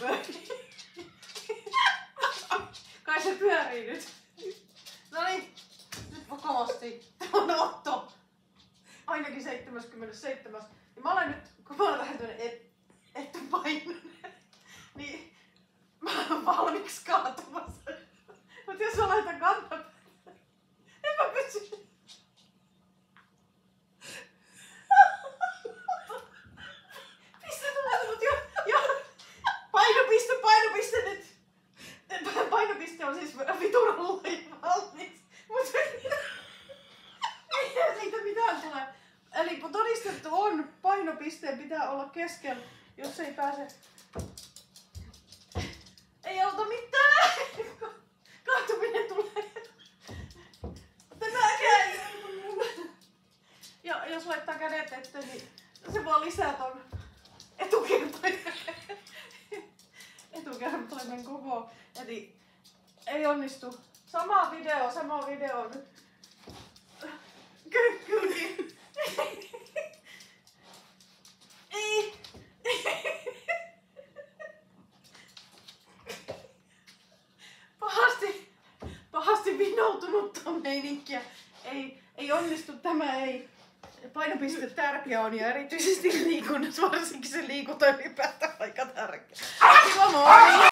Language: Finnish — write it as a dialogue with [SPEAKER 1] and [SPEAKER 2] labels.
[SPEAKER 1] pyörii. Kai se pyörii nyt. Noniin, nyt vakavasti. Tämä on Otto. Ainakin 77. Ja mä olen nyt, kun mä olen vähän tämmönen etupainoinen, niin mä olen valmiiksi kaatumassa. Mut jos mä laitan kantapäätä, en mä pysy. Pistä tulee, mut jo. Painopiste nyt. Painopiste on siis vituralla valmiiksi. Mut ei siitä mitään tule. Eli todistettu on, painopisteen pitää olla keskellä, jos ei pääse. Ei auta mitään! Kaatuminen tulee. Tämäkään! Ja jos laittaa kädet eteen, niin se vaan lisää ton etukertoimen koko. Eli ei onnistu. Sama video nyt. Kylki. Ei. Pahasti vinoutunutta meininkiä. Ei onnistu, tämä ei. Painopiste tärkeä on ja erityisesti liikunnassa, varsinkin se liikunta ylipäätään aika tärkeä. Kiva moi!